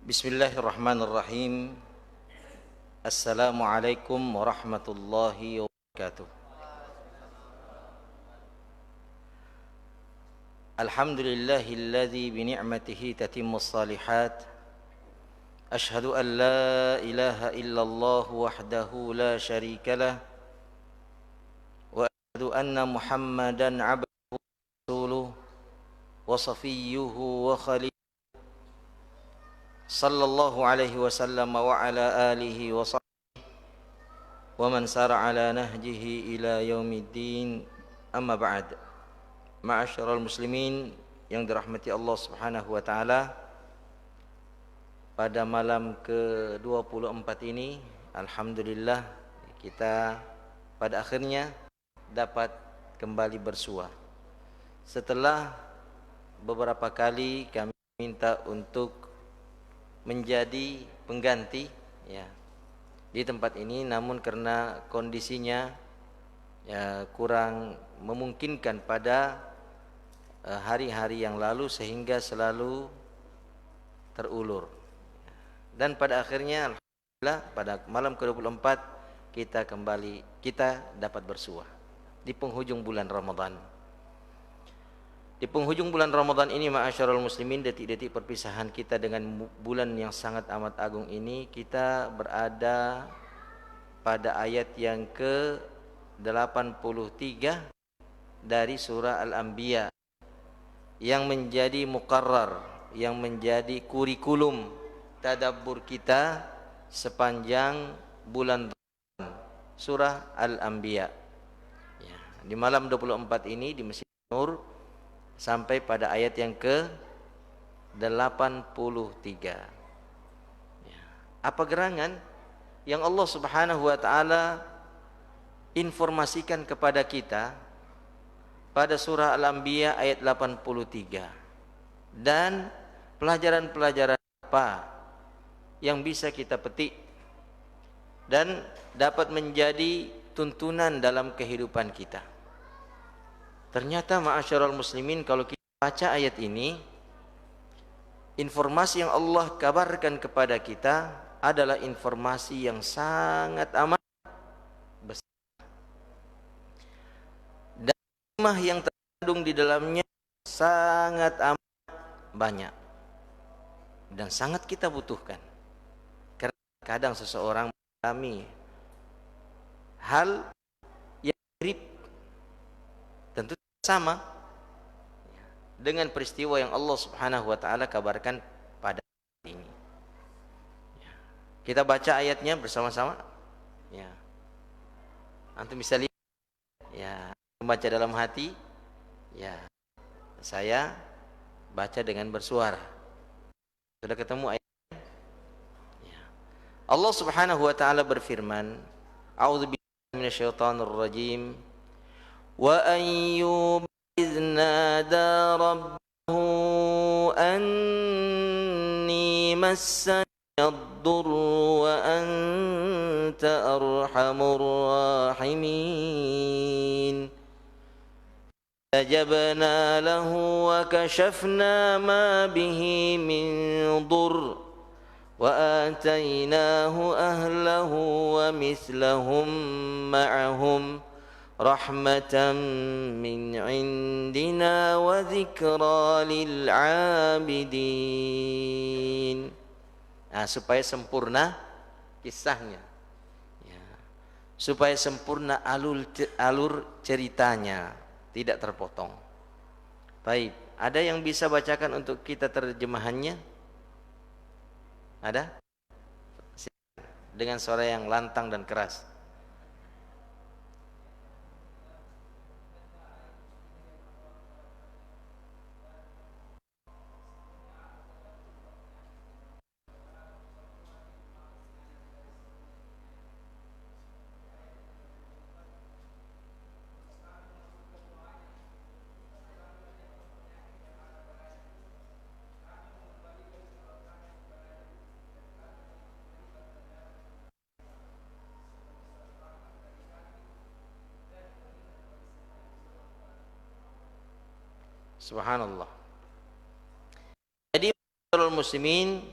Bismillahirrahmanirrahim. Assalamualaikum warahmatullahi wabarakatuh. Alhamdulillahilladzi bi ni'matihi tatimmus shalihat. Ashhadu an la ilaha illallah wahdahu la syarika lah. Wa ashhadu anna Muhammadan 'abduhu wa rasuluhu wa safiyyuhu wa khalil. Sallallahu alaihi wasallam wa ala alihi wa sahbihi wa man sara ala nahjihi ila yaumiddin, amma ba'd. Ma'asyiral muslimin yang dirahmati Allah Subhanahu wa taala, pada malam ke-24 ini alhamdulillah kita pada akhirnya dapat kembali bersua. Setelah beberapa kali kami minta untuk menjadi pengganti ya di tempat ini, namun karena kondisinya ya kurang memungkinkan pada hari-hari yang lalu sehingga selalu terulur. Dan pada akhirnya alhamdulillah pada malam ke-24 kita dapat bersua di penghujung bulan Ramadan. Di penghujung bulan Ramadan ini, ma'asyiral muslimin, detik-detik perpisahan kita dengan bulan yang sangat amat agung ini, kita berada pada ayat yang ke-83 dari surah Al-Anbiya yang menjadi muqarrar, yang menjadi kurikulum tadabbur kita sepanjang bulan Ramadan, surah Al-Anbiya. Ya, di malam 24 ini di Masjid Nur sampai pada ayat yang ke-83. Ya. Apa gerangan yang Allah Subhanahu wa taala informasikan kepada kita pada surah Al-Anbiya ayat 83, dan pelajaran-pelajaran apa yang bisa kita petik dan dapat menjadi tuntunan dalam kehidupan kita. Ternyata ma'asyiral muslimin, kalau kita baca ayat ini, informasi yang Allah kabarkan kepada kita adalah informasi yang sangat amat besar. Dan hikmah yang terkandung di dalamnya sangat amat banyak dan sangat kita butuhkan. Karena kadang seseorang mengalami hal yang mirip, tentu sama dengan peristiwa yang Allah Subhanahu wa taala kabarkan pada ini. Kita baca ayatnya bersama-sama. Ya. Antum bisa lihat ya, membaca dalam hati. Ya. Saya baca dengan bersuara. Sudah ketemu ayatnya? Ya. Allah Subhanahu wa taala berfirman, A'udzubillahi minasyaitonir rajim. Wa ayyub idz nada rabbahu anni massani ad-durru wa anta arhamur rahimin. Fajabna lahu wa kashafna ma bihi min durr wa atainahu ahlahu wa mithlahum ma'ahum rahmatan min indina wa dzikra lil 'abidin. Nah, supaya sempurna kisahnya ya, supaya sempurna alur ceritanya, tidak terpotong. Baik, ada yang bisa bacakan untuk kita terjemahannya? Ada? Dengan suara yang lantang dan keras. Subhanallah. Jadi muslimin,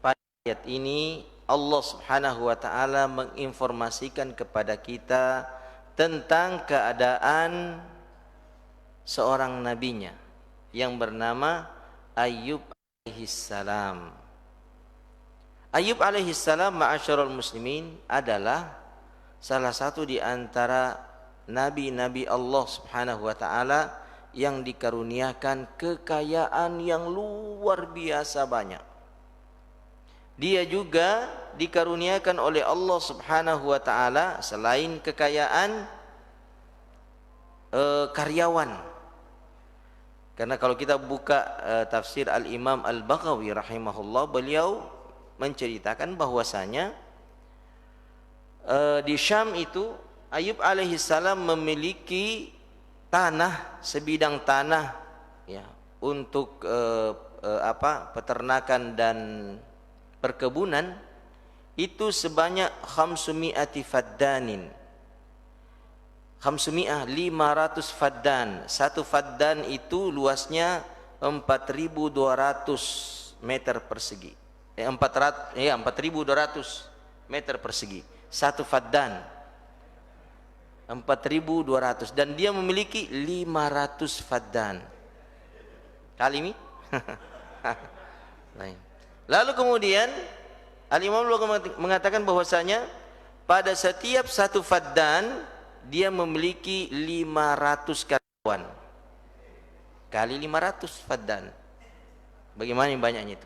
pada ayat ini Allah Subhanahu wa taala menginformasikan kepada kita tentang keadaan seorang nabinya yang bernama Ayyub alaihissalam. Ayyub alaihissalam, ma'asyiral muslimin, adalah salah satu di antara nabi-nabi Allah Subhanahu wa taala yang dikaruniakan kekayaan yang luar biasa banyak. Dia juga dikaruniakan oleh Allah Subhanahu wa taala selain kekayaan karyawan. Karena kalau kita buka tafsir Al-Imam Al-Baghawi rahimahullah, beliau menceritakan bahwasanya di Syam itu Ayyub alaihissalam memiliki tanah, sebidang tanah ya, untuk peternakan dan perkebunan itu sebanyak 500 faddanin. 500 faddan. Satu faddan itu luasnya 4.200 meter persegi. 4.200 meter persegi. Satu faddan 4.200, dan dia memiliki 500 faddan. Kalimi? Lalu kemudian Al-Imam mengatakan bahwasanya pada setiap satu faddan dia memiliki 500 karyawan. Kali 500 faddan. Bagaimana yang banyaknya itu?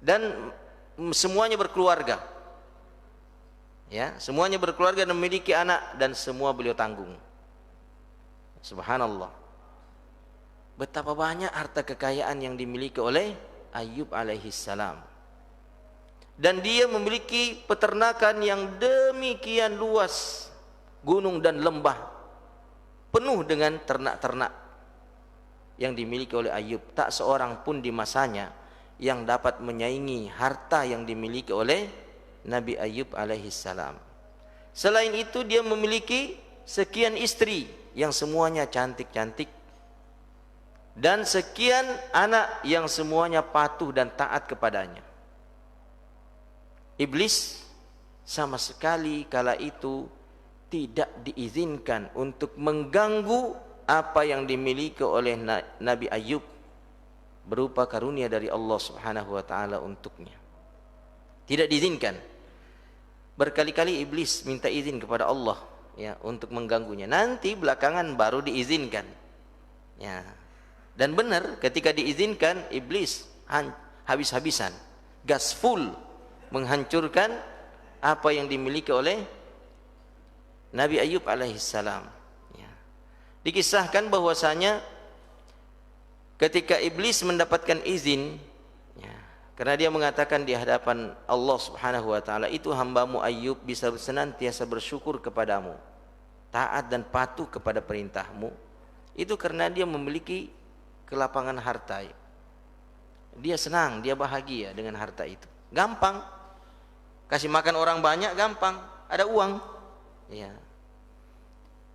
Dan semuanya berkeluarga. Ya, semuanya berkeluarga dan memiliki anak, dan semua beliau tanggung. Subhanallah. Betapa banyak harta kekayaan yang dimiliki oleh Ayyub alaihissalam. Dan dia memiliki peternakan yang demikian luas, gunung dan lembah penuh dengan ternak-ternak yang dimiliki oleh Ayyub. Tak seorang pun di masanya yang dapat menyaingi harta yang dimiliki oleh Nabi Ayyub alaihissalam. Selain itu dia memiliki sekian istri yang semuanya cantik-cantik, dan sekian anak yang semuanya patuh dan taat kepadanya. Iblis sama sekali kala itu tidak diizinkan untuk mengganggu apa yang dimiliki oleh Nabi Ayyub berupa karunia dari Allah Subhanahu wa taala untuknya. Tidak diizinkan. Berkali-kali iblis minta izin kepada Allah ya untuk mengganggunya. Nanti belakangan baru diizinkan. Ya. Dan benar, ketika diizinkan, iblis habis-habisan, gas full menghancurkan apa yang dimiliki oleh Nabi Ayyub alaihissalam. Ya. Dikisahkan bahwasanya ketika iblis mendapatkan izin, ya, karena dia mengatakan di hadapan Allah Subhanahu wa taala, itu hambamu Ayyub bisa senantiasa bersyukur kepadamu, taat dan patuh kepada perintahmu. Itu karena dia memiliki kelapangan harta. Dia senang, dia bahagia dengan harta itu. Gampang. Kasih makan orang banyak gampang, ada uang. Ya.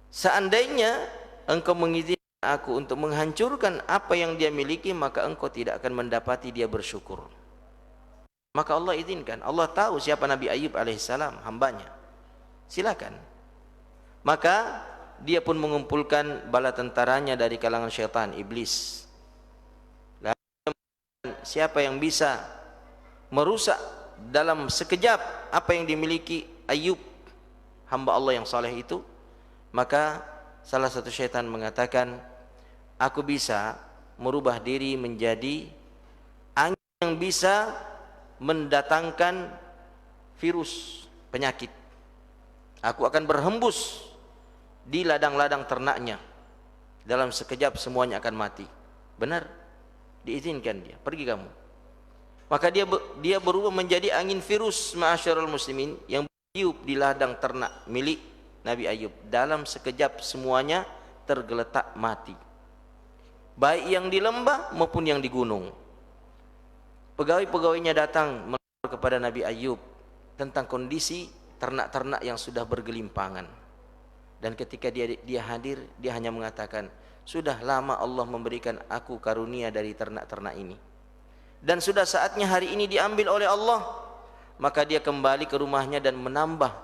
Seandainya engkau mengizinkan aku untuk menghancurkan apa yang dia miliki, maka engkau tidak akan mendapati dia bersyukur. Maka Allah izinkan. Allah tahu siapa Nabi Ayyub alaihissalam, hambanya. Silakan. Maka dia pun mengumpulkan bala tentaranya dari kalangan syaitan, iblis. Siapa yang bisa merusak dalam sekejap apa yang dimiliki Ayyub, hamba Allah yang saleh itu, maka salah satu syaitan mengatakan, aku bisa merubah diri menjadi angin yang bisa mendatangkan virus, penyakit. Aku akan berhembus di ladang-ladang ternaknya, dalam sekejap semuanya akan mati. Benar, diizinkan dia, pergi kamu. Maka dia berubah menjadi angin virus, ma'asyiral muslimin, yang bertiup di ladang ternak milik Nabi Ayyub. Dalam sekejap semuanya tergeletak mati, baik yang di lembah maupun yang di gunung. Pegawai-pegawainya datang melapor kepada Nabi Ayyub tentang kondisi ternak-ternak yang sudah bergelimpangan. Dan ketika dia hadir, dia hanya mengatakan, sudah lama Allah memberikan aku karunia dari ternak-ternak ini. dan sudah saatnya hari ini diambil oleh Allah, maka dia kembali ke rumahnya dan menambah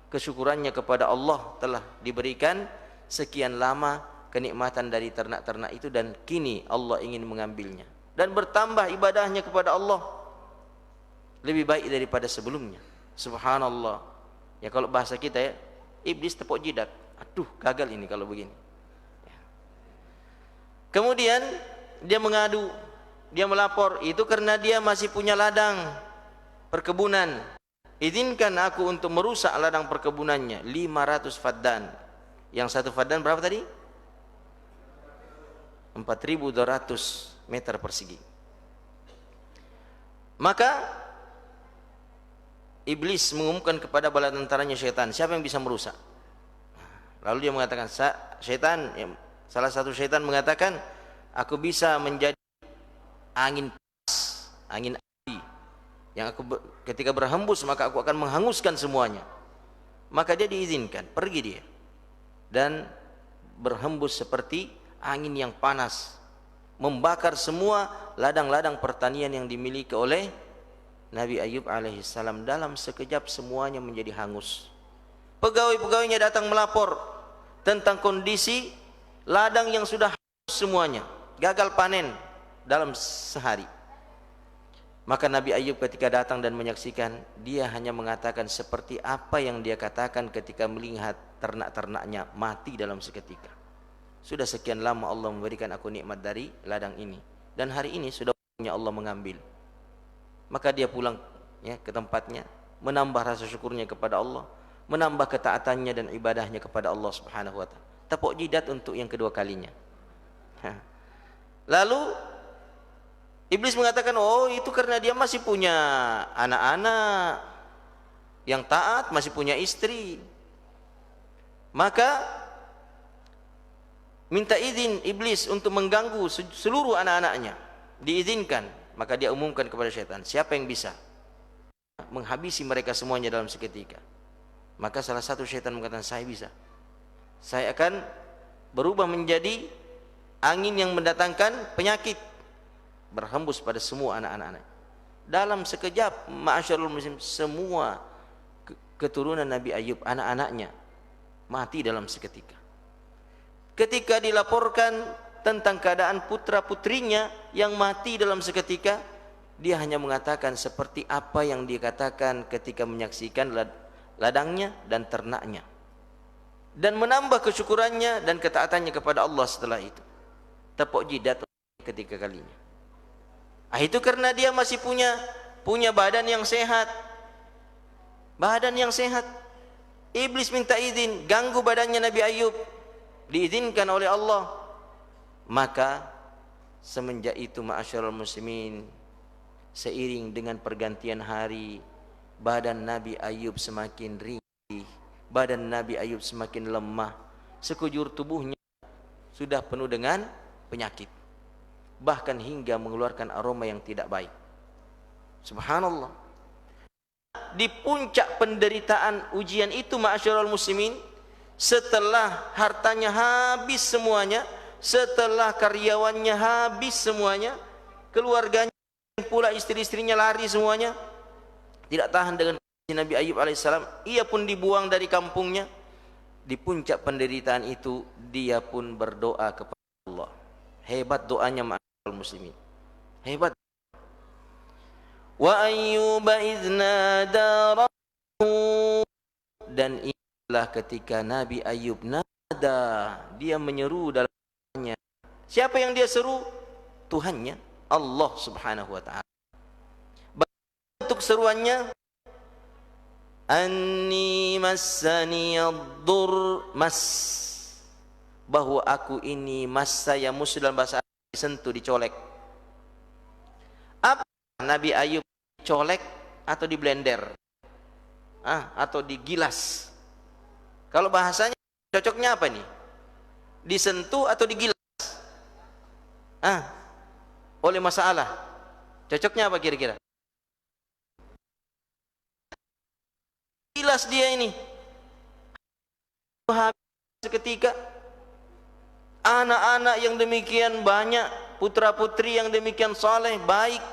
kesyukurannya kepada Allah telah diberikan sekian lama kenikmatan dari ternak-ternak itu, dan kini Allah ingin mengambilnya, dan bertambah ibadahnya kepada Allah lebih baik daripada sebelumnya. Subhanallah. Ya kalau bahasa kita ya, iblis tepuk jidat. Aduh, gagal ini kalau begini. Kemudian dia mengadu, dia melapor, itu karena dia masih punya ladang perkebunan. Izinkan aku untuk merusak ladang perkebunannya. 500 faddan. Yang satu faddan berapa tadi? 4.200 meter persegi. Maka iblis mengumumkan kepada bala tentaranya syaitan, siapa yang bisa merusak? Lalu dia mengatakan, syaitan, salah satu syaitan mengatakan, aku bisa menjadi angin panas, angin api, yang ketika berhembus maka aku akan menghanguskan semuanya. Maka dia diizinkan, pergi dia dan berhembus seperti angin yang panas, membakar semua ladang-ladang pertanian yang dimiliki oleh Nabi Ayub alaihissalam. Dalam sekejap semuanya menjadi hangus. Pegawai-pegawainya datang melapor tentang kondisi ladang yang sudah hangus semuanya, gagal panen dalam sehari. Maka Nabi Ayub ketika datang dan menyaksikan, dia hanya mengatakan seperti apa yang dia katakan ketika melihat ternak-ternaknya mati dalam seketika. Sudah sekian lama Allah memberikan aku nikmat dari ladang ini, dan hari ini sudah punya Allah mengambil. Maka dia pulang ya ke tempatnya, menambah rasa syukurnya kepada Allah, menambah ketaatannya dan ibadahnya kepada Allah Subhanahu wa taala. Tepuk jidat untuk yang kedua kalinya. Lalu iblis mengatakan, oh itu karena dia masih punya anak-anak yang taat, masih punya istri. Maka minta izin iblis untuk mengganggu seluruh anak-anaknya. Diizinkan. Maka dia umumkan kepada syaitan, siapa yang bisa menghabisi mereka semuanya dalam seketika? Maka salah satu syaitan mengatakan, saya bisa. Saya akan berubah menjadi angin yang mendatangkan penyakit, berhembus pada semua anak-anak. Dalam sekejap, ma'asyarul muslim, semua keturunan Nabi Ayub, anak-anaknya mati dalam seketika. Ketika dilaporkan tentang keadaan putra-putrinya yang mati dalam seketika, dia hanya mengatakan seperti apa yang dia katakan ketika menyaksikan ladangnya dan ternaknya, dan menambah kesyukurannya dan ketaatannya kepada Allah setelah itu. Tepuk jidat ketika kalinya. Itu karena dia masih punya badan yang sehat. Badan yang sehat. Iblis minta izin ganggu badannya Nabi Ayub, diizinkan oleh Allah. Maka semenjak itu ma'asyarul muslimin, seiring dengan pergantian hari, badan Nabi Ayub semakin ringkih, badan Nabi Ayub semakin lemah, sekujur tubuhnya sudah penuh dengan penyakit, bahkan hingga mengeluarkan aroma yang tidak baik. Subhanallah. Di puncak penderitaan ujian itu ma'asyarul muslimin, setelah hartanya habis semuanya, setelah karyawannya habis semuanya, keluarganya pula istri-istrinya lari semuanya, tidak tahan dengan Nabi Ayub alaihissalam, ia pun dibuang dari kampungnya. Di puncak penderitaan itu dia pun berdoa kepada Allah. Hebat doanya ma'asyiral muslimin, hebat. Wa ayyuba idznada rabbuhu, dan inilah ketika Nabi Ayub nada, dia menyeru dalam doanya. Siapa yang dia seru? Tuhannya, Allah Subhanahu wa taala. Bentuk seruannya, anni massani ad-dur, bahwa aku ini massa yang musuh dalam bahasa Arab, disentuh, dicolek. Apa Nabi Ayub colek atau di blender? Atau digilas? Kalau bahasanya cocoknya apa nih? Disentuh atau digilas? Oleh masalah. Cocoknya apa kira-kira? Gilas dia ini. Seketika anak-anak yang demikian banyak, putra-putri yang demikian saleh, baik,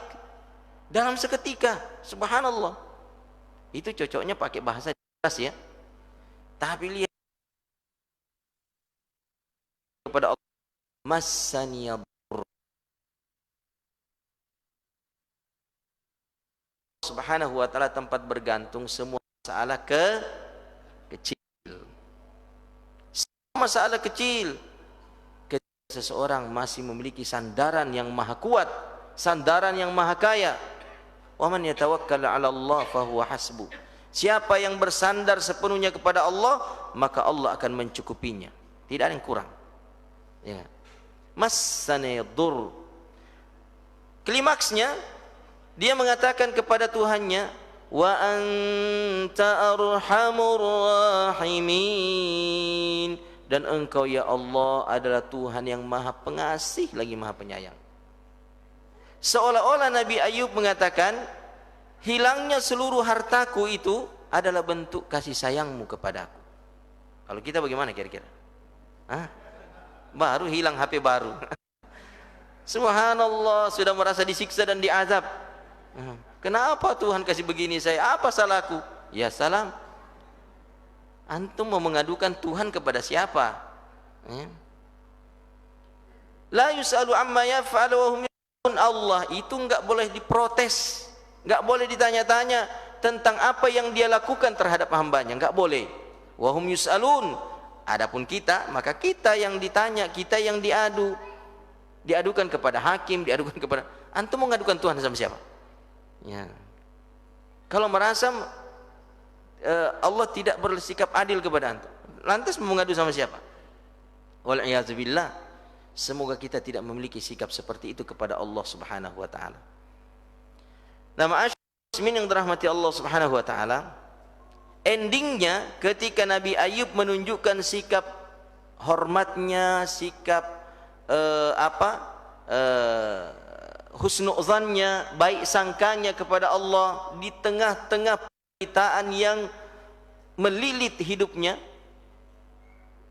dalam seketika. Subhanallah. Itu cocoknya pakai bahasa jelas ya. Tapi lihat kepada Allah, massaniya Subhanahu wa ta'ala tempat bergantung semua masalah kecil. Semua masalah kecil. Ketika seseorang masih memiliki sandaran yang maha kuat, sandaran yang maha kaya. Wa man yatawakkal 'ala Allah fa huwa hasbuh. Siapa yang bersandar sepenuhnya kepada Allah, maka Allah akan mencukupinya. Tidak ada yang kurang. Ya. Massani dur. Klimaksnya dia mengatakan kepada Tuhannya, wa anta arhamur rahimin, dan engkau ya Allah adalah Tuhan yang maha pengasih lagi maha penyayang. Seolah-olah Nabi Ayub mengatakan, hilangnya seluruh hartaku itu adalah bentuk kasih sayangmu kepadaku. Kalau kita bagaimana kira-kira? Baru hilang HP baru. Subhanallah, sudah merasa disiksa dan diazab. Kenapa Tuhan kasih begini saya? Apa salahku? Ya salam. Antum mau mengadukan Tuhan kepada siapa? La yus'alu amma yaf'alu wa hum yus'alun. Allah itu enggak boleh diprotes, enggak boleh ditanya-tanya tentang apa yang dia lakukan terhadap hambanya, enggak boleh. Wa hum yus'alun. Adapun kita, maka kita yang ditanya, kita yang diadukan kepada hakim, diadukan kepada antum. Mau ngadukan Tuhan sama siapa? Ya. Kalau merasa Allah tidak bersikap adil kepada antum, lantas mengadu sama siapa? Wal'iyazubillah. Semoga kita tidak memiliki sikap seperti itu kepada Allah Subhanahu wa taala. Nah, ma'asyiral muslimin yang dirahmati Allah Subhanahu wa taala, endingnya ketika Nabi Ayub menunjukkan sikap hormatnya, sikap husnudzannya, baik sangkanya kepada Allah di tengah-tengah penderitaan yang melilit hidupnya.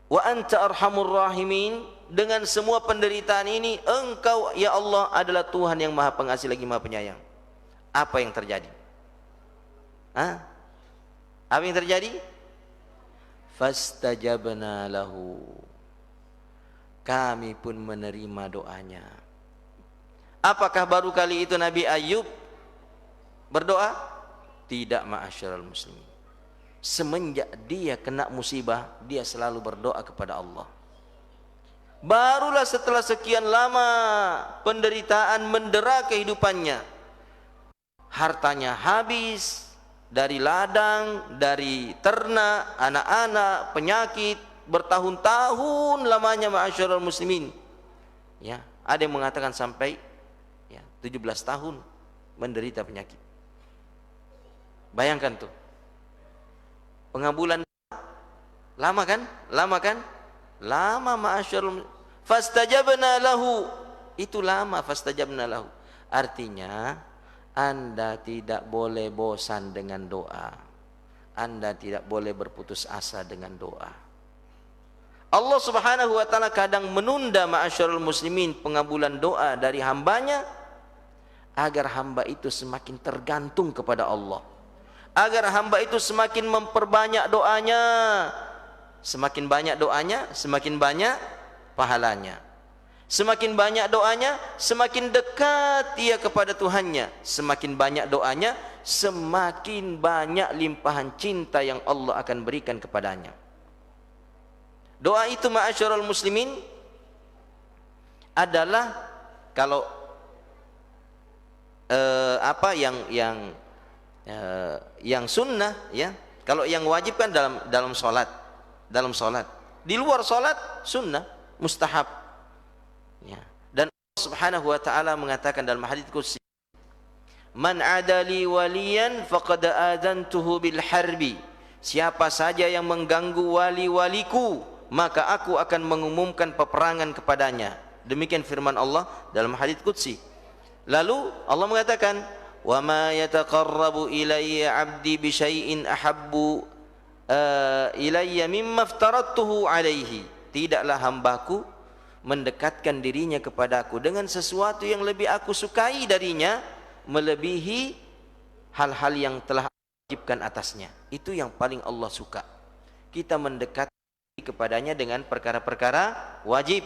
Wa anta arhamur rahimin, dengan semua penderitaan ini engkau ya Allah adalah Tuhan yang maha pengasih lagi maha penyayang. Apa yang terjadi? Apa yang terjadi? Fastajabna lahu, kami pun menerima doanya. Apakah baru kali itu Nabi Ayub berdoa? Tidak, ma'asyiral muslimin. Semenjak dia kena musibah, dia selalu berdoa kepada Allah. Barulah setelah sekian lama penderitaan mendera kehidupannya, hartanya habis, dari ladang, dari ternak, anak-anak, penyakit, bertahun-tahun lamanya, ma'asyiral muslimin. Ya, ada yang mengatakan sampai 17 tahun menderita penyakit. Bayangkan tuh, pengabulan lama kan? Lama, ma'asyiral. Fastajabna lahu, itu lama. Fastajabna lahu artinya Anda tidak boleh bosan dengan doa. Anda tidak boleh berputus asa dengan doa. Allah Subhanahu wa taala kadang menunda, ma'asyiral muslimin, pengabulan doa dari hambanya agar hamba itu semakin tergantung kepada Allah, agar hamba itu semakin memperbanyak doanya. Semakin banyak doanya, semakin banyak pahalanya. Semakin banyak doanya, semakin dekat dia kepada Tuhannya. Semakin banyak doanya, semakin banyak limpahan cinta yang Allah akan berikan kepadanya. Doa itu, ma'asyiral muslimin, adalah kalau yang sunnah, ya. Kalau yang wajib kan dalam salat. Di luar salat sunnah, mustahab. Ya. Dan Allah Subhanahu wa taala mengatakan dalam hadits qudsi, "Man adali waliyan faqad adantuhu bil harbi." Siapa saja yang mengganggu wali-waliku, maka aku akan mengumumkan peperangan kepadanya. Demikian firman Allah dalam hadits qudsi. Lalu Allah mengatakan, "Wa ma yataqarrabu ilayya 'abdi bi syai'in ahabbu ilayya mimma aftaradtuhu alaihi." Tidaklah hambaku mendekatkan dirinya kepadaku dengan sesuatu yang lebih aku sukai darinya, melebihi hal-hal yang telah wajibkan atasnya. Itu yang paling Allah suka. Kita mendekat kepadanya dengan perkara-perkara wajib.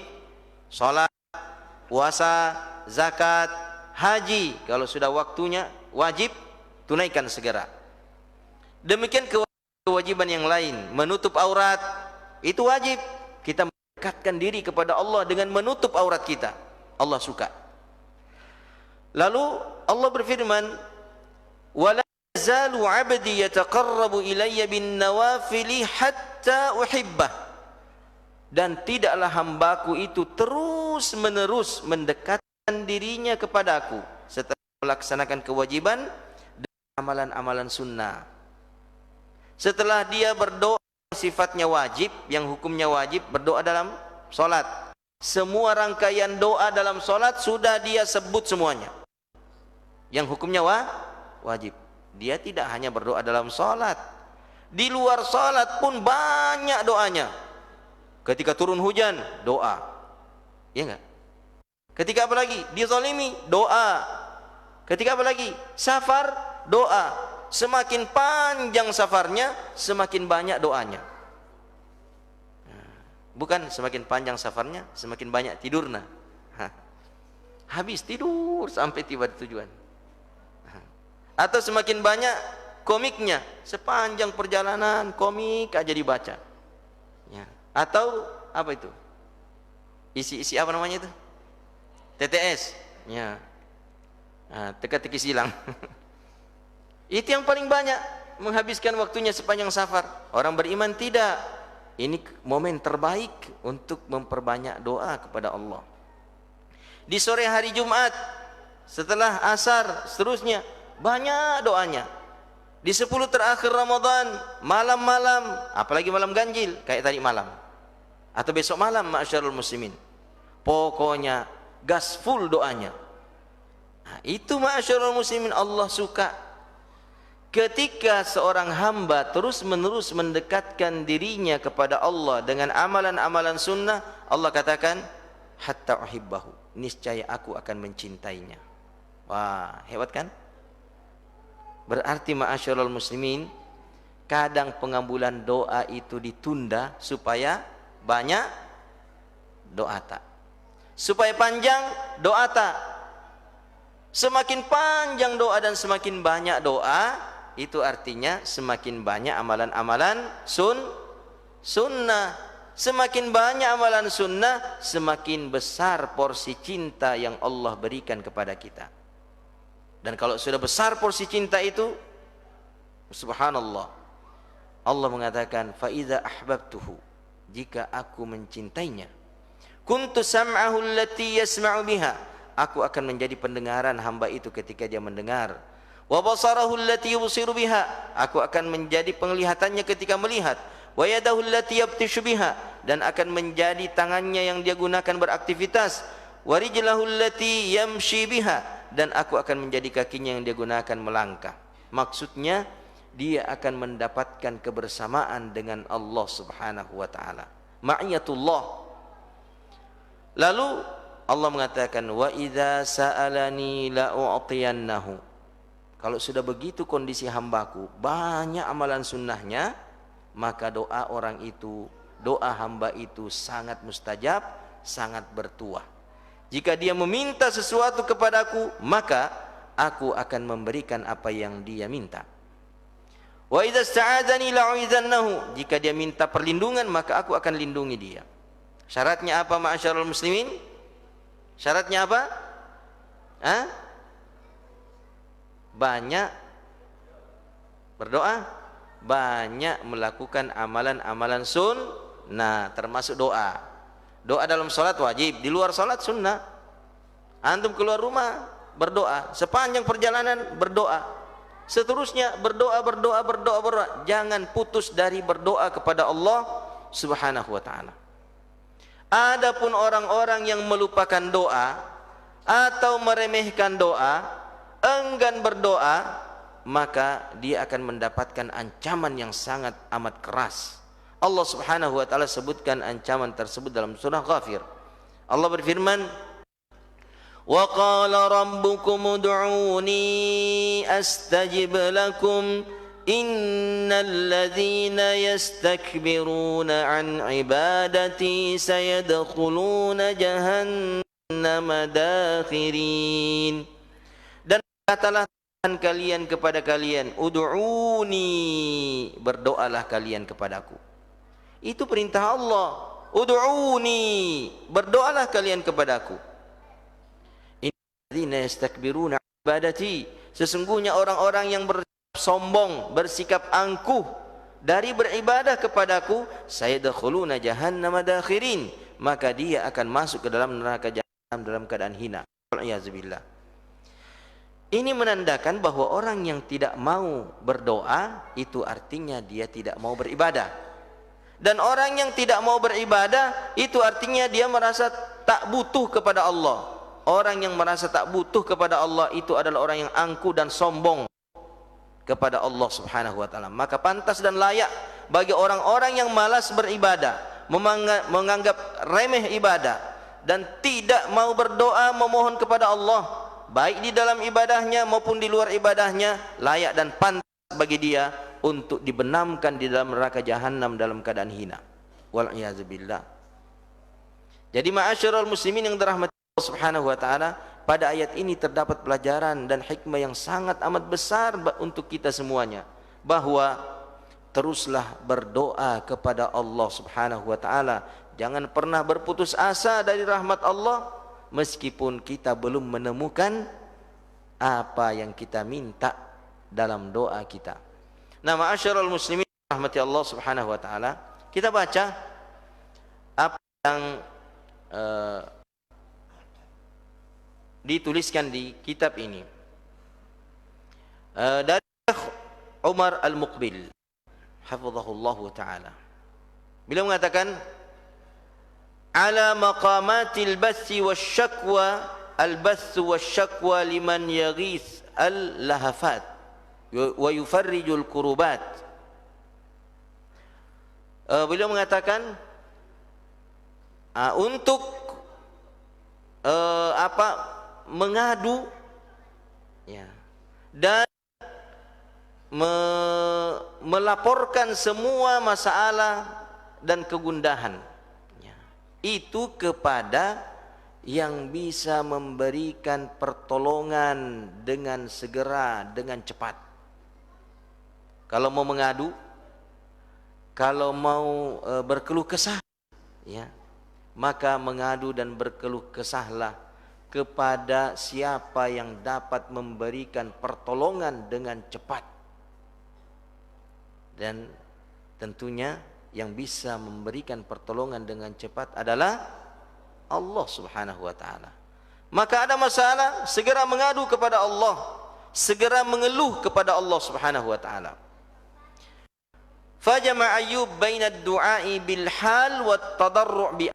Salat, puasa, zakat, haji, kalau sudah waktunya wajib tunaikan segera. Demikian kewajiban yang lain, menutup aurat itu wajib. Kita mendekatkan diri kepada Allah dengan menutup aurat kita. Allah suka. Lalu Allah berfirman, "Wala yazalu 'abdi yataqarrabu ilayya bin nawafili hatta uhibbah." Dan tidaklah hambaku itu terus menerus mendekatkan dirinya kepadaku setelah melaksanakan kewajiban dan amalan-amalan sunnah. Setelah dia berdoa sifatnya wajib, yang hukumnya wajib, berdoa dalam solat, semua rangkaian doa dalam solat sudah dia sebut semuanya, yang hukumnya wajib. Dia tidak hanya berdoa dalam solat, di luar solat pun banyak doanya. Ketika turun hujan, doa, ya enggak? Ketika apa lagi? Dizalimi, doa. Ketika apa lagi? Safar, doa. Semakin panjang safarnya, semakin banyak doanya. Bukan semakin panjang safarnya, semakin banyak tidurnya. Habis tidur sampai tiba di tujuan. Atau semakin banyak komiknya, sepanjang perjalanan komik aja dibaca. Ya. Atau apa itu? Isi apa namanya itu? TTS. Ya. Teka-teki silang. Itu yang paling banyak menghabiskan waktunya sepanjang safar. Orang beriman tidak. Ini momen terbaik untuk memperbanyak doa kepada Allah. Di sore hari Jumat, setelah asar, seterusnya banyak doanya. Di 10 terakhir Ramadan, malam-malam, apalagi malam ganjil kayak tadi malam atau besok malam, ma'asyarul muslimin, pokoknya gas full doanya. Nah, itu ma'asyarul muslimin Allah suka. Ketika seorang hamba terus-menerus mendekatkan dirinya kepada Allah dengan amalan-amalan sunnah, Allah katakan, hatta uhibbahu, niscaya aku akan mencintainya. Wah, hebat kan? Berarti ma'asyarul muslimin, kadang pengabulan doa itu ditunda supaya banyak doa tak. Supaya panjang doa tak. Semakin panjang doa dan semakin banyak doa, itu artinya semakin banyak amalan-amalan sunnah. Semakin banyak amalan sunnah, semakin besar porsi cinta yang Allah berikan kepada kita. Dan kalau sudah besar porsi cinta itu, subhanallah, Allah mengatakan, fa idza ahbabtuhu, jika aku mencintainya, kuntu sam'ahu allati yasma'u biha, aku akan menjadi pendengaran hamba itu ketika dia mendengar. Wa basarahu allati yubsiru biha, aku akan menjadi penglihatannya ketika melihat. Wa yadahu allati yabtishu biha, dan akan menjadi tangannya yang dia gunakan beraktivitas. Wa rijlahu allati yamshi biha, dan aku akan menjadi kakinya yang dia gunakan melangkah. Maksudnya dia akan mendapatkan kebersamaan dengan Allah Subhanahu wa taala, ma'iyatullah. Lalu Allah mengatakan, wa idza sa'alani la u'tiyannahu. Kalau sudah begitu kondisi hambaku, banyak amalan sunnahnya, maka doa orang itu, doa hamba itu sangat mustajab, sangat bertuah. Jika dia meminta sesuatu kepadaku, maka aku akan memberikan apa yang dia minta. Wa idza sta'adzani la'uidzannahu, jika dia minta perlindungan, maka aku akan lindungi dia. Syaratnya apa, ma'asyarul muslimin? Syaratnya apa? Banyak berdoa, banyak melakukan amalan-amalan sunnah, termasuk doa. Doa dalam salat wajib, di luar salat sunnah. Antum keluar rumah berdoa, sepanjang perjalanan berdoa, seterusnya berdoa. Jangan putus dari berdoa kepada Allah Subhanahu wa taala. Adapun orang-orang yang melupakan doa atau meremehkan doa, enggan berdoa, maka dia akan mendapatkan ancaman yang sangat amat keras. Allah Subhanahu wa taala sebutkan ancaman tersebut dalam surah Ghafir. Allah berfirman, Wa qala rabbukum ud'uni astajib lakum innal ladzina yastakbiruna an ibadati sayadkhuluna jahannama dakhirin. Dan katalah Tuhan kalian kepada kalian, ud'uni, berdoalah kalian kepadaku. Itu perintah Allah. Ud'uni, berdoalah kalian kepadaku. Innalladzina yastakbiruna an ibadati, sesungguhnya orang-orang yang sombong, bersikap angkuh dari beribadah kepadaku, sayadkhuluna jahannama dakhirin, maka dia akan masuk ke dalam neraka jahanam dalam keadaan hina. Wal'iyazubillah. Ini menandakan bahwa orang yang tidak mau berdoa itu artinya dia tidak mau beribadah. Dan orang yang tidak mau beribadah itu artinya dia merasa tak butuh kepada Allah. Orang yang merasa tak butuh kepada Allah itu adalah orang yang angkuh dan sombong kepada Allah Subhanahu wa taala. Maka pantas dan layak bagi orang-orang yang malas beribadah, menganggap remeh ibadah dan tidak mau berdoa memohon kepada Allah, baik di dalam ibadahnya maupun di luar ibadahnya, layak dan pantas bagi dia untuk dibenamkan di dalam neraka jahanam dalam keadaan hina. Wal a'yazubillah. Jadi ma'asyiral muslimin yang dirahmati Allah Subhanahu wa taala, pada ayat ini terdapat pelajaran dan hikmah yang sangat amat besar untuk kita semuanya, bahwa teruslah berdoa kepada Allah Subhanahu wa taala. Jangan pernah berputus asa dari rahmat Allah meskipun kita belum menemukan apa yang kita minta dalam doa kita. Nah, ma'asyiral muslimin rahmati Allah Subhanahu wa taala, kita baca apa yang dituliskan di kitab ini dari Umar Al-Muqbil hafizahullah taala. Beliau mengatakan, ala maqamatil bathi wasyakwa, al-bath wasyakwa liman yaghith al-lahafat wa yufarrijul kurubat. Beliau mengatakan untuk mengadu, ya, dan melaporkan semua masalah dan kegundahan, ya, itu kepada yang bisa memberikan pertolongan dengan segera, dengan cepat. Kalau mau mengadu, kalau mau berkeluh kesah, ya, maka mengadu dan berkeluh kesahlah kepada siapa yang dapat memberikan pertolongan dengan cepat. Dan tentunya yang bisa memberikan pertolongan dengan cepat adalah Allah Subhanahu wa taala. Maka ada masalah, segera mengadu kepada Allah, segera mengeluh kepada Allah Subhanahu wa taala. Fajama Ayyub baina ad-du'a'i bil hal wat tadarru' bi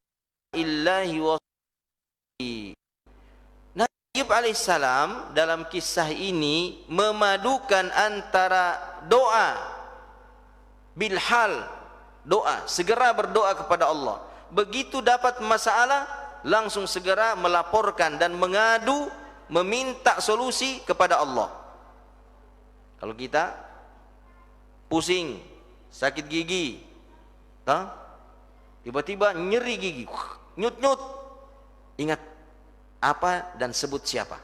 illahi wa Ayub alaihissalam dalam kisah ini memadukan antara doa bilhal, doa, segera berdoa kepada Allah. Begitu dapat masalah, langsung segera melaporkan dan mengadu, meminta solusi kepada Allah. Kalau kita pusing, sakit gigi, tiba-tiba nyeri gigi, nyut-nyut, ingat apa dan sebut siapa.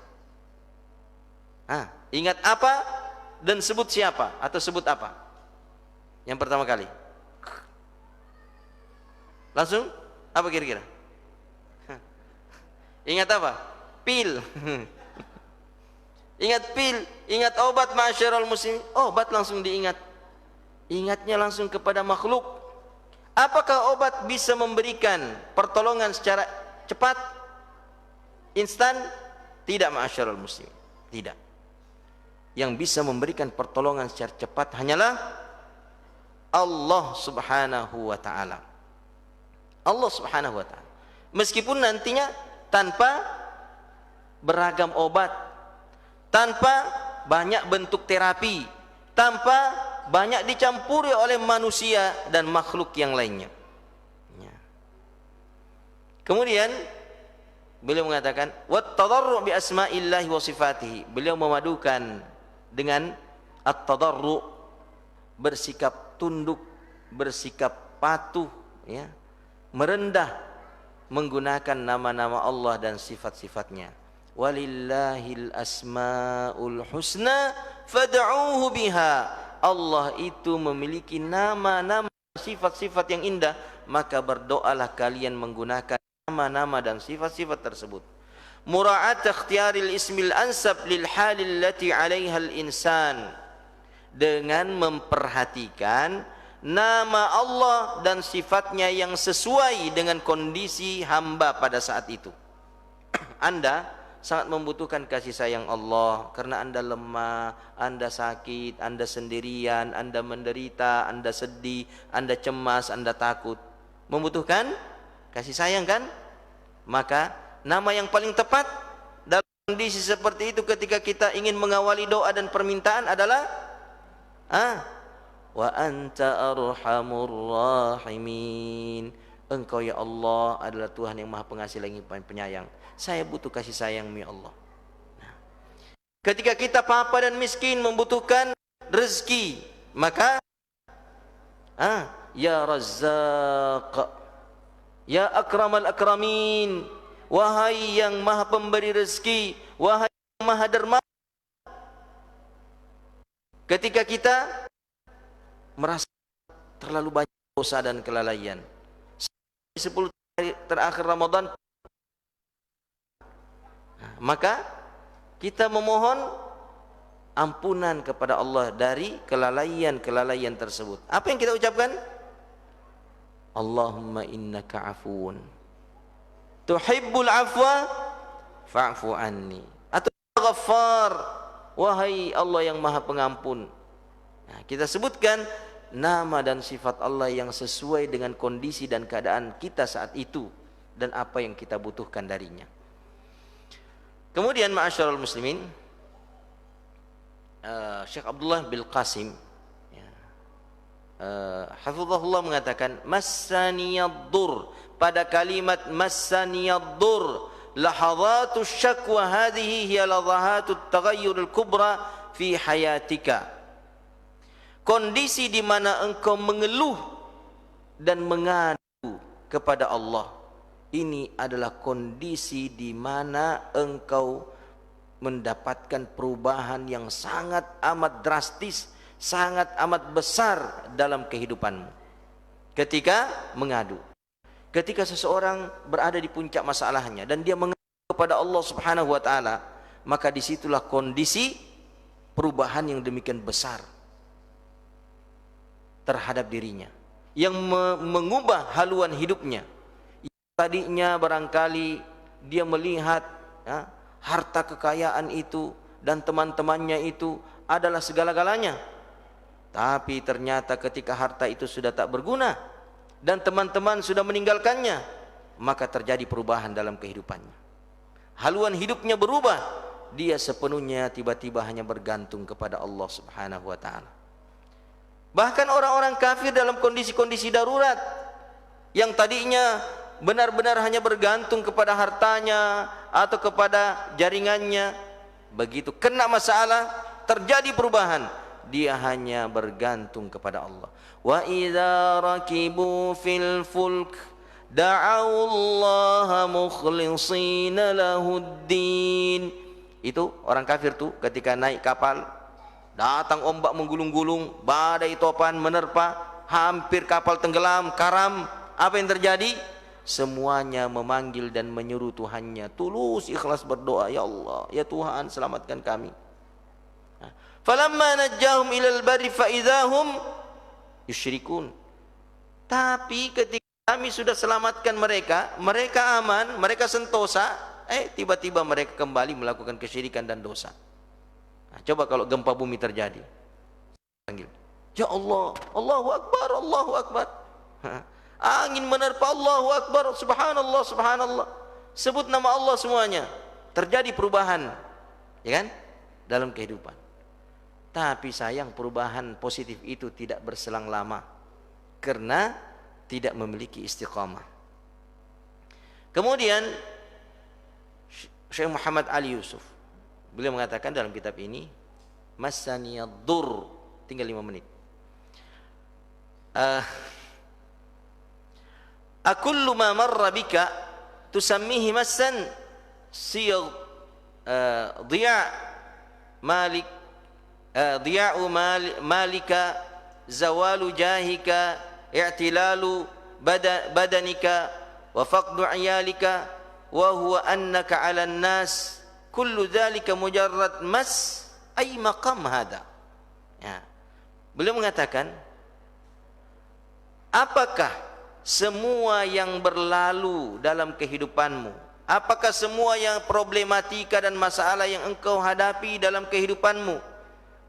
Ingat apa dan sebut siapa atau sebut apa. Yang pertama kali langsung apa kira-kira? Ingat apa? Pil. Ingat pil, ingat obat, ma'asyiral muslimin. Obat langsung diingat. Ingatnya langsung kepada makhluk. Apakah obat bisa memberikan pertolongan secara cepat, instan? Tidak, ma'asyiral muslimin, tidak. Yang bisa memberikan pertolongan secara cepat hanyalah Allah Subhanahu wa taala. Allah Subhanahu wa taala. Meskipun nantinya tanpa beragam obat, tanpa banyak bentuk terapi, tanpa banyak dicampuri oleh manusia dan makhluk yang lainnya. Kemudian beliau mengatakan wat-tadarru' bi asma'illahi wa sifatihi. Beliau memadukan dengan at-tadarru', bersikap tunduk, bersikap patuh, ya, merendah, menggunakan nama-nama Allah dan sifat-sifatnya. Walillahil asmaul husna fad'uuhu biha. Allah itu memiliki nama-nama, sifat-sifat yang indah, maka berdoalah kalian menggunakan nama-nama dan sifat-sifat tersebut. Mura'at ikhtiyaril ismil ansab lil halil lati 'alaiha al insan, dengan memperhatikan nama Allah dan sifatnya yang sesuai dengan kondisi hamba pada saat itu. Anda sangat membutuhkan kasih sayang Allah karena Anda lemah, Anda sakit, Anda sendirian, Anda menderita, Anda sedih, Anda cemas, Anda takut. Membutuhkan kasih sayang kan? Maka nama yang paling tepat dalam kondisi seperti itu ketika kita ingin mengawali doa dan permintaan adalah wa anta arhamur rahimin. Engkau ya Allah adalah Tuhan yang Maha Pengasih lagi Penyayang. Saya butuh kasih sayang-Mu ya Allah. Nah, ketika kita papa dan miskin membutuhkan rezeki, maka ya Razzaq, ya Akramal Akramin, wahai yang Maha Pemberi rezeki, wahai yang Maha Dermawan. Ketika kita merasa terlalu banyak dosa dan kelalaian, 10 hari terakhir Ramadan, maka kita memohon ampunan kepada Allah dari kelalaian-kelalaian tersebut. Apa yang kita ucapkan? Allahumma innaka afuun tuhibbul afwa fa'fu anni. Atau Ghaffar, wahai Allah yang Maha Pengampun. Nah, kita sebutkan nama dan sifat Allah yang sesuai dengan kondisi dan keadaan kita saat itu dan apa yang kita butuhkan darinya. Kemudian ma'asyiral muslimin, Syekh Abdullah bin Qasim hafizahullah mengatakan massaniyad-dur, pada kalimat massaniyad-dur lahadhatu syakwa hadhihi hiya lahadhatu taghayyurul kubra fi hayatika. Kondisi di mana engkau mengeluh dan mengadu kepada Allah, ini adalah kondisi di mana engkau mendapatkan perubahan yang sangat amat drastis, sangat amat besar dalam kehidupanmu. Ketika mengadu, ketika seseorang berada di puncak masalahnya dan dia mengadu kepada Allah Subhanahu wa taala, maka disitulah kondisi perubahan yang demikian besar terhadap dirinya, yang mengubah haluan hidupnya. Tadinya barangkali dia melihat harta kekayaan itu dan teman-temannya itu adalah segala-galanya, tapi ternyata ketika harta itu sudah tak berguna dan teman-teman sudah meninggalkannya, maka terjadi perubahan dalam kehidupannya. Haluan hidupnya berubah, dia sepenuhnya tiba-tiba hanya bergantung kepada Allah Subhanahu wa taala. Bahkan orang-orang kafir dalam kondisi-kondisi darurat, yang tadinya benar-benar hanya bergantung kepada hartanya atau kepada jaringannya, begitu kena masalah terjadi perubahan, dia hanya bergantung kepada Allah. Wa idza rakibu fil fulk da'allaha mukhlishina lahuddin. Itu orang kafir tuh ketika naik kapal, datang ombak menggulung-gulung, badai topan menerpa, hampir kapal tenggelam, karam. Apa yang terjadi? Semuanya memanggil dan menyuruh Tuhannya, tulus ikhlas berdoa, ya Allah, ya Tuhan selamatkan kami. Falamma najjahum ilal barri fa idzahum yusyrikun. Tapi ketika kami sudah selamatkan mereka, mereka aman, mereka sentosa, tiba-tiba mereka kembali melakukan kesyirikan dan dosa. Coba kalau gempa bumi terjadi, panggil, ya Allah, Allahu Akbar, Allahu Akbar. Angin menerpa, Allahu Akbar, subhanallah, subhanallah. Sebut nama Allah semuanya. Terjadi perubahan, ya kan, dalam kehidupan. Tapi sayang, perubahan positif itu tidak berselang lama karena tidak memiliki istiqamah. Kemudian Syekh Muhammad Ali Yusuf. Beliau mengatakan dalam kitab ini, Masaniyad-dur, tinggal 5 menit. Akullu ma marra bika tusammihi massan siyagh dhiya' malik dhiya'u malika zawalu jahika i'tilalu badanika wa faqdu 'iyalika wa huwa annaka 'alan nas kullu dhalika mujarrad mas ay maqam hada. Ya. Beliau mengatakan, apakah semua yang berlalu dalam kehidupanmu, apakah semua yang problematika dan masalah yang engkau hadapi dalam kehidupanmu,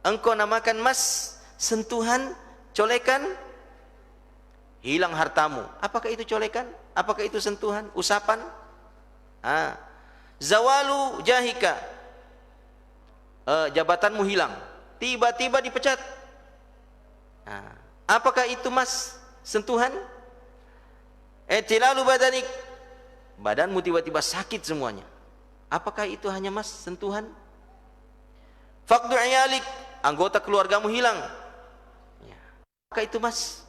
engkau namakan mas, sentuhan, colekan? Hilang hartamu, apakah itu colekan? Apakah itu sentuhan, usapan? Zawalu jahika, jabatanmu hilang, tiba-tiba dipecat. Apakah itu mas, sentuhan? Etilalu badanik, badanmu tiba-tiba sakit semuanya, apakah itu hanya mas, sentuhan? Faqdu iyalik, anggota keluargamu hilang, apakah itu mas?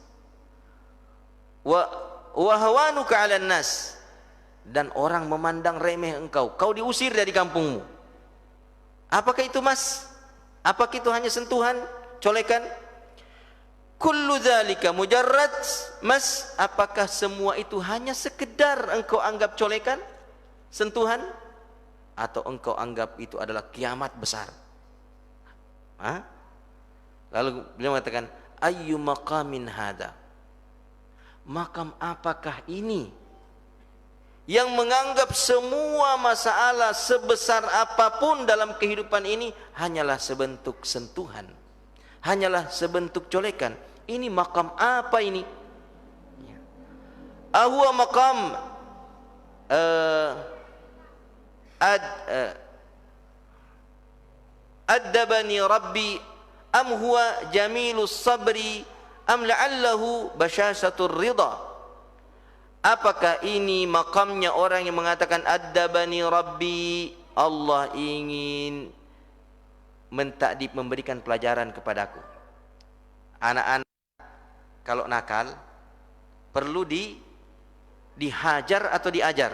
Wa hawanuka 'alan nas, dan orang memandang remeh engkau, kau diusir dari kampungmu, apakah itu mas? Apakah itu hanya sentuhan, colekan? Kullu dzalika mujarrad mas, apakah semua itu hanya sekedar engkau anggap colekan, sentuhan, atau engkau anggap itu adalah kiamat besar? Lalu beliau mengatakan, ayyu maqamin hada, makam apakah ini yang menganggap semua masalah sebesar apapun dalam kehidupan ini hanyalah sebentuk sentuhan, hanyalah sebentuk colekan? Ini makam apa ini? Ahuwa makam addabani rabbi am huwa jamilus sabri am la'allahu basyasatur ridha? Apakah ini makamnya orang yang mengatakan addabani rabbi, Allah ingin mentakdib, memberikan pelajaran kepadaku. Anak-anak kalau nakal perlu dihajar atau diajar?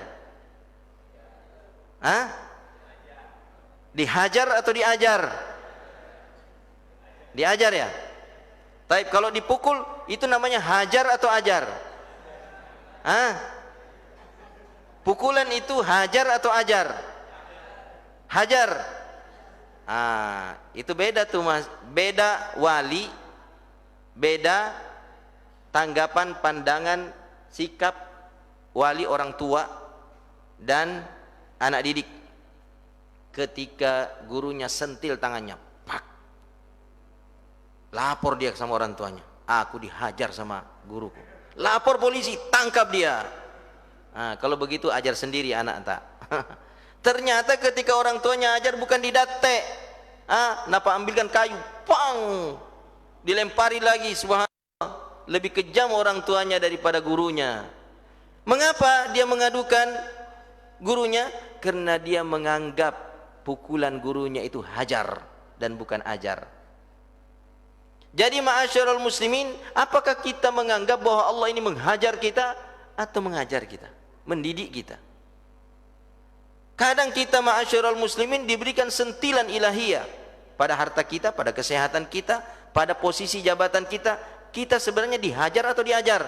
Dihajar atau diajar? Diajar ya? Tapi kalau dipukul itu namanya hajar atau ajar? Pukulan itu hajar atau ajar? Hajar. Itu beda tuh mas, beda wali, beda tanggapan, pandangan, sikap wali, orang tua dan anak didik ketika gurunya sentil tangannya, pak, lapor dia sama orang tuanya, aku dihajar sama guruku, lapor polisi, tangkap dia. Kalau begitu ajar sendiri anak tak. Ternyata ketika orang tuanya ajar bukan didate, napa ambilkan kayu, pang, dilempari lagi. Subhanallah, lebih kejam orang tuanya daripada gurunya. Mengapa dia mengadukan gurunya? Karena dia menganggap pukulan gurunya itu hajar dan bukan ajar. Jadi ma'asyiral muslimin, apakah kita menganggap bahwa Allah ini menghajar kita atau mengajar kita, mendidik kita? Kadang kita ma'asyiral muslimin diberikan sentilan ilahiyah pada harta kita, pada kesehatan kita, pada posisi jabatan kita. Kita sebenarnya dihajar atau diajar?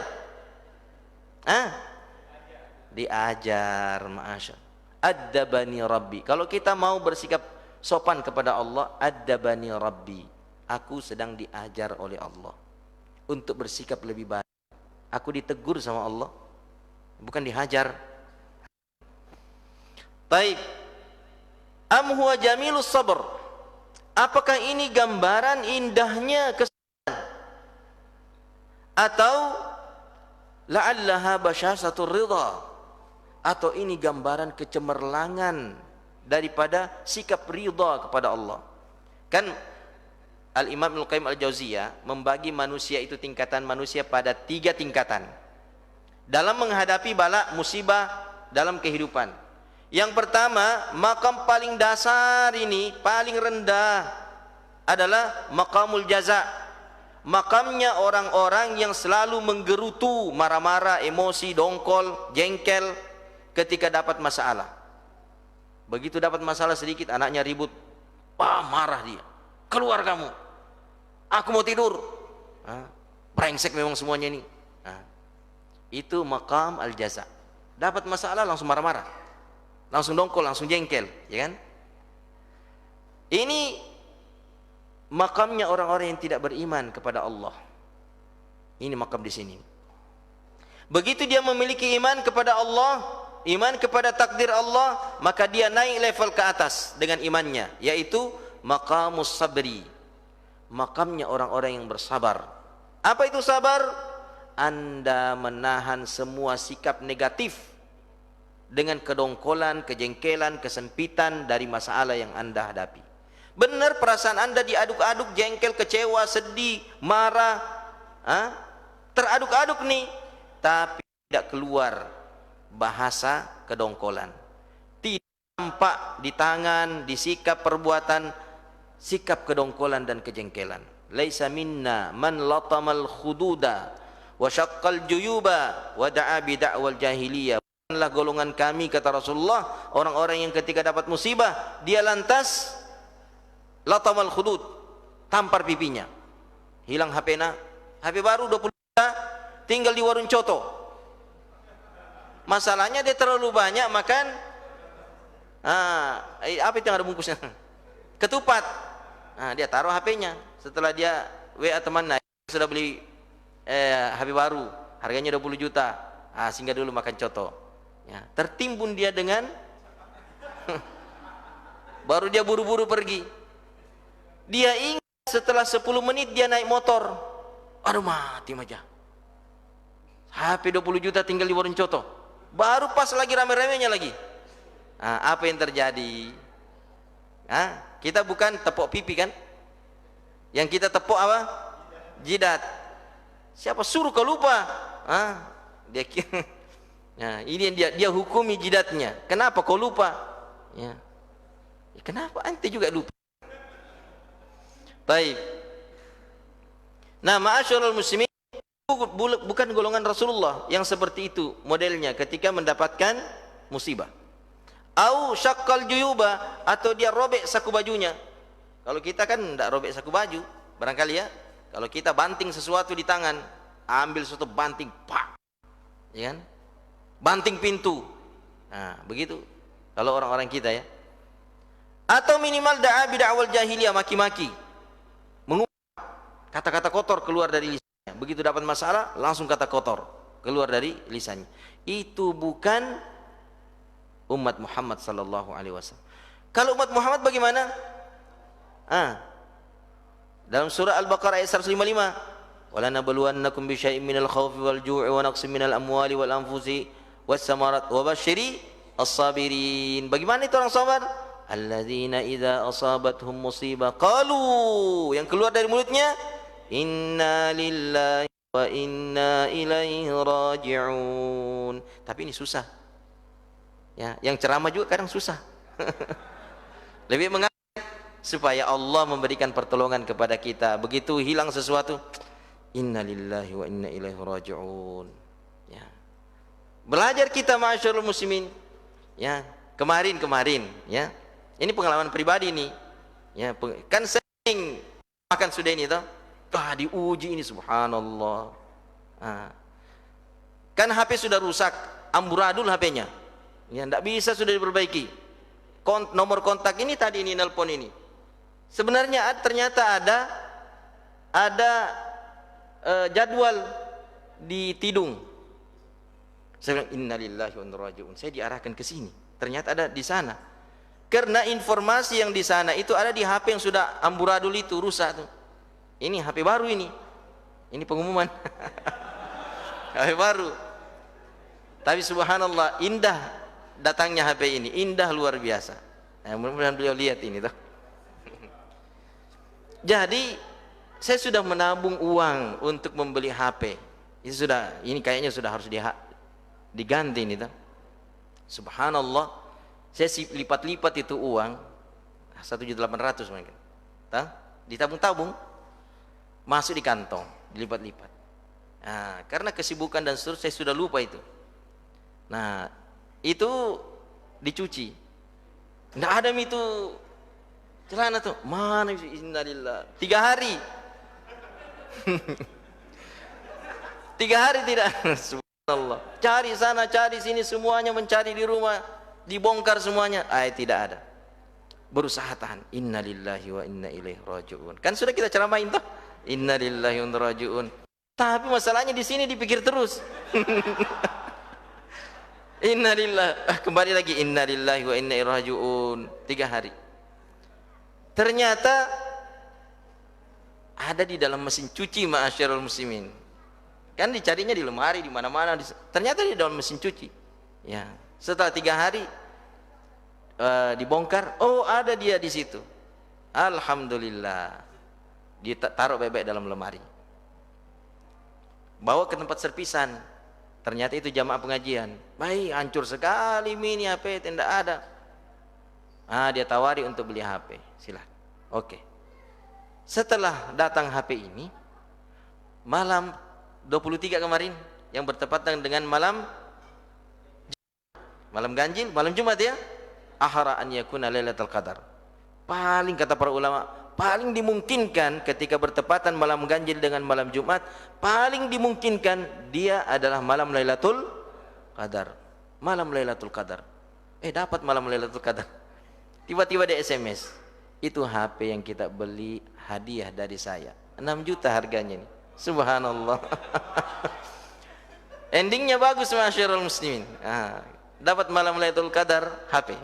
Diajar, ma'asyar. Addabani rabbi. Kalau kita mau bersikap sopan kepada Allah, addabani rabbi, aku sedang diajar oleh Allah untuk bersikap lebih baik. Aku ditegur sama Allah, bukan dihajar. Baik. Am huwa jamilus sabr, apakah ini gambaran indahnya kesabaran, atau la'allaha basyasatur ridha, atau ini gambaran kecemerlangan daripada sikap ridha kepada Allah? Kan Al-Imam Ibnu Qayyim Al-Jauziyah membagi manusia itu, tingkatan manusia pada 3 tingkatan dalam menghadapi bala musibah dalam kehidupan. Yang pertama, makam paling dasar ini, paling rendah adalah maqamul jaza. Makamnya orang-orang yang selalu menggerutu, marah-marah, emosi, dongkol, jengkel ketika dapat masalah. Begitu dapat masalah sedikit, anaknya ribut, wah marah dia, keluar kamu, aku mau tidur. Brengsek memang semuanya ini. Itu maqam al-jaza. Dapat masalah langsung marah-marah, langsung dongkol, langsung jengkel, ya kan? Ini makamnya orang-orang yang tidak beriman kepada Allah. Ini makam di sini. Begitu dia memiliki iman kepada Allah, iman kepada takdir Allah, maka dia naik level ke atas dengan imannya, yaitu maqamus sabri. Makamnya orang-orang yang bersabar. Apa itu sabar? Anda menahan semua sikap negatif dengan kedongkolan, kejengkelan, kesempitan dari masalah yang Anda hadapi. Benar perasaan Anda diaduk-aduk, jengkel, kecewa, sedih, marah, teraduk-aduk nih, tapi tidak keluar bahasa kedongkolan. Tidak tampak di tangan, di sikap perbuatan, sikap kedongkolan dan kejengkelan. Laisa minna man latamal khududa wa syaqqal juyuba wa da'a bi da'wal jahiliyah. Bukanlah golongan kami, kata Rasulullah, orang-orang yang ketika dapat musibah dia lantas latamal khudud, tampar pipinya, hilang HP-na, HP baru 20 juta, tinggal di warung coto. Masalahnya dia terlalu banyak makan apa itu yang ada bungkusnya? Ketupat. Dia taruh HP-nya. Setelah dia WA teman, sudah beli HP baru, harganya 20 juta. Singgah dulu makan coto. Ya, tertimbun dia dengan baru dia buru-buru pergi. Dia ingat setelah 10 menit dia naik motor. Aduh, mati aja. HP 20 juta tinggal di warung coto. Baru pas lagi rame-ramenya lagi. Apa yang terjadi? Kita bukan tepuk pipi kan? Yang kita tepuk apa? Jidat. Siapa suruh kau lupa? Dia ini yang dia hukumi jidatnya. Kenapa kau lupa? Ya. Kenapa ente juga lupa? Baik. Nah, ma'asyiral muslimin, bukan golongan Rasulullah yang seperti itu modelnya ketika mendapatkan musibah. Au syaqqal juyuba, atau dia robek saku bajunya. Kalau kita kan tidak robek saku baju, barangkali ya. Kalau kita banting sesuatu di tangan, ambil suatu banting, pak, ya kan? Banting pintu. Begitu. Kalau orang-orang kita ya. Atau minimal da'a bid'awal jahiliyah, maki-maki, mengumpat, kata-kata kotor keluar dari lisannya. Begitu dapat masalah, langsung kata kotor keluar dari lisannya. Itu bukan umat Muhammad sallallahu alaihi wasallam. Kalau umat Muhammad bagaimana? Dalam surah Al-Baqarah ayat 155, wala nabluwannakum bi syai'in minal khawfi wal ju'i wa naqsin minal amwali wal anfusi was samarat wa basyiri as-sabirin. Bagaimana itu orang sabar? Alladzina idza asabathum musibah qalu, yang keluar dari mulutnya, inna lillahi wa inna ilaihi raji'un. Tapi ini susah. Ya, yang ceramah juga kadang susah. Lebih mengangkat supaya Allah memberikan pertolongan kepada kita. Begitu hilang sesuatu, inna lillahi wa inna ilaihi raji'un. Ya. Belajar kita ma'asyiral muslimin. Ya, kemarin ya. Ini pengalaman pribadi nih. Ya, kan sering makan sudah ini toh. Diuji ini subhanallah. Kan HP sudah rusak, amburadul HP-nya. Ya, enggak bisa sudah diperbaiki. Nomor kontak ini tadi ini nelpon ini. Sebenarnya ternyata ada jadwal di Tidung. Saya bilang innalillahi wa inna ilaihi raji'un. Saya diarahkan ke sini. Ternyata ada di sana. Karena informasi yang di sana itu ada di HP yang sudah amburadul itu, rusak tuh. Ini HP baru ini. Ini pengumuman. HP baru. Tapi subhanallah, indah datangnya HP ini, indah luar biasa. Mudah-mudahan beliau lihat ini tuh. Jadi saya sudah menabung uang untuk membeli HP. Ini kayaknya sudah harus diganti ini tuh. Subhanallah, Saya lipat-lipat itu uang 1.800.000 mungkin. Ditabung-tabung, masuk di kantong, dilipat-lipat. Nah, karena kesibukan dan seterusnya saya sudah lupa itu. Nah, itu dicuci. Nggak ada itu celana tuh. Mana innalillah. 3 hari. 3 hari tidak. Subhanallah. Cari sana, cari sini, semuanya mencari di rumah, dibongkar semuanya. Tidak ada. Berusaha tahan. Innalillahi wa inna ilaihi raji'un. Kan sudah kita ceramain toh. Innalillahi wa inna raji'un. Tapi masalahnya di sini dipikir terus. Innalillah, kembali lagi innalillahi wa inna ilaihi raji'un. 3 hari. Ternyata ada di dalam mesin cuci, ma'asyiral muslimin. Kan dicarinya di lemari, di mana-mana. Ternyata di dalam mesin cuci. Ya, setelah 3 hari dibongkar, oh ada dia di situ. Alhamdulillah. Ditaruh bebek dalam lemari. Bawa ke tempat serpisan. Ternyata itu jamaah pengajian. Baik, hancur sekali mini HP, tidak ada. Dia tawari untuk beli HP. Silahkan. Oke. Setelah datang HP ini, malam 23 kemarin, yang bertepatan dengan malam ganjil, malam Jumat ya. Ahra an yakuna lailatul qadar. Paling kata para ulama, paling dimungkinkan ketika bertepatan malam ganjil dengan malam Jumat, paling dimungkinkan dia adalah malam Lailatul Qadar. Malam Lailatul Qadar. Dapat malam Lailatul Qadar. Tiba-tiba di SMS. Itu HP yang kita beli hadiah dari saya. 6 juta harganya nih. Subhanallah. Endingnya bagus, ma'asyiral muslimin. Dapat malam Lailatul Qadar, HP.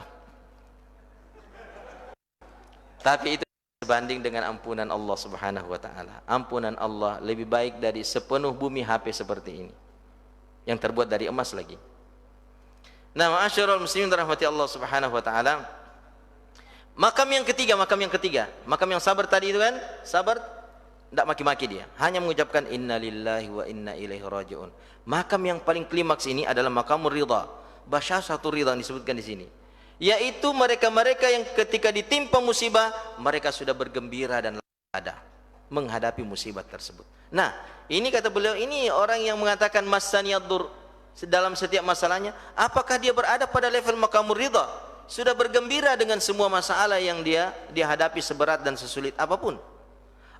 Tapi itu sebanding dengan ampunan Allah Subhanahu wa taala. Ampunan Allah lebih baik dari sepenuh bumi HP seperti ini. Yang terbuat dari emas lagi. Nah, ma'asyiral muslimin rahmati Allah Subhanahu wa taala. Makam yang ketiga. Makam yang sabar tadi itu kan, sabar tidak maki-maki dia, hanya mengucapkan innalillahi wa inna ilaihi raji'un. Makam yang paling klimaks ini adalah makamur ridha. Basyasatu ridha disebutkan di sini. Yaitu mereka-mereka yang ketika ditimpa musibah, mereka sudah bergembira dan ada menghadapi musibah tersebut. Nah, ini kata beliau, ini orang yang mengatakan masaniyadur dalam setiap masalahnya, apakah dia berada pada level makamur ridha? Sudah bergembira dengan semua masalah yang dia hadapi seberat dan sesulit apapun.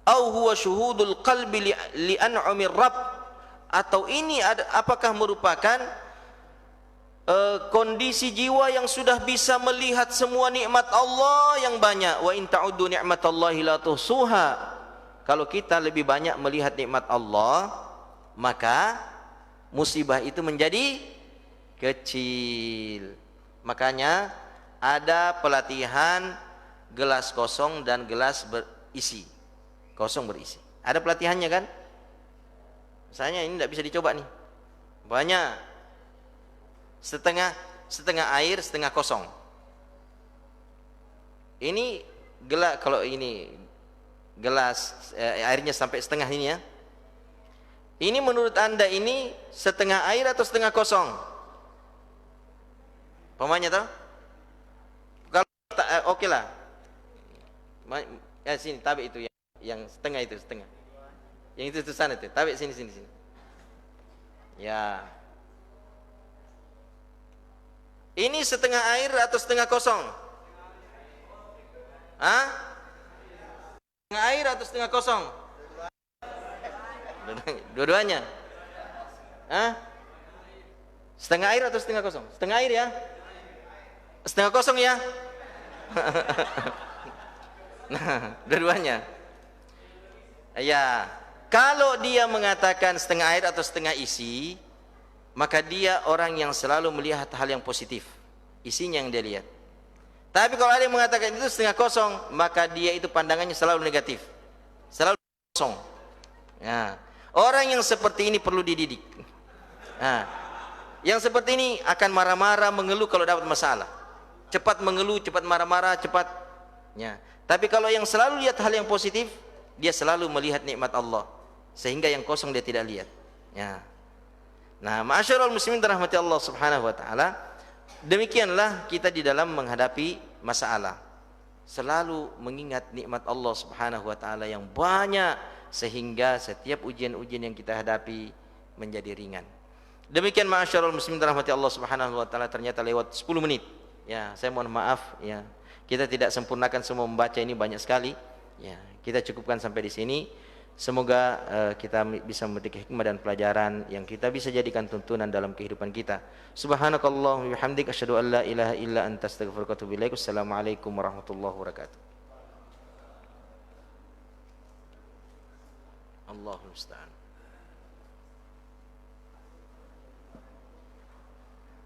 Au huwa syuhudul qalbi li an'amir rabb, atau ini apakah merupakan kondisi jiwa yang sudah bisa melihat semua nikmat Allah yang banyak. Wa in ta'uddu ni'matallahi la tuhsuha. Kalau kita lebih banyak melihat nikmat Allah, maka musibah itu menjadi kecil. Makanya ada pelatihan gelas kosong dan gelas berisi. Kosong berisi. Ada pelatihannya kan? Misalnya ini tidak bisa dicoba nih. Banyak. Setengah air, setengah kosong. Ini gelas, kalau ini gelas airnya sampai setengah ini ya. Ini menurut Anda ini setengah air atau setengah kosong? Pemainnya tahu? Kalau oke lah. Sini tabik itu yang setengah itu, setengah. Yang itu sana itu. Tabik sini. Ya. Ini setengah air atau setengah kosong? Setengah air atau setengah kosong? Dua-duanya. Setengah air atau setengah kosong? Setengah air ya? Setengah kosong ya? Nah, dua-duanya. Ya, kalau dia mengatakan setengah air atau setengah isi, maka dia orang yang selalu melihat hal yang positif, isinya yang dia lihat. Tapi kalau ada yang mengatakan itu setengah kosong, maka dia itu pandangannya selalu negatif, selalu kosong. Ya. Orang yang seperti ini perlu dididik. Nah, yang seperti ini akan marah-marah, mengeluh kalau dapat masalah, cepat mengeluh, cepat marah-marah, cepat. Ya. Tapi kalau yang selalu lihat hal yang positif, dia selalu melihat nikmat Allah, sehingga yang kosong dia tidak lihat. Ya. Nah, ma'asyiral muslimin rahmati Allah Subhanahu wa taala, Demikianlah kita di dalam menghadapi masalah, selalu mengingat nikmat Allah Subhanahu wa taala yang banyak sehingga setiap ujian-ujian yang kita hadapi menjadi ringan. Demikian ma'asyiral muslimin rahmati Allah Subhanahu wa taala, ternyata lewat 10 menit. Ya, saya mohon maaf ya. Kita tidak sempurnakan semua membaca, ini banyak sekali. Ya, kita cukupkan sampai di sini. Semoga kita bisa memetik hikmah dan pelajaran yang kita bisa jadikan tuntunan dalam kehidupan kita. Subhanakallahumma wa bihamdika asyhadu an la ilaha illa anta astaghfiruka wa atubu ilaik. Wassalamualaikum warahmatullahi wabarakatuh. Allahul musta'an.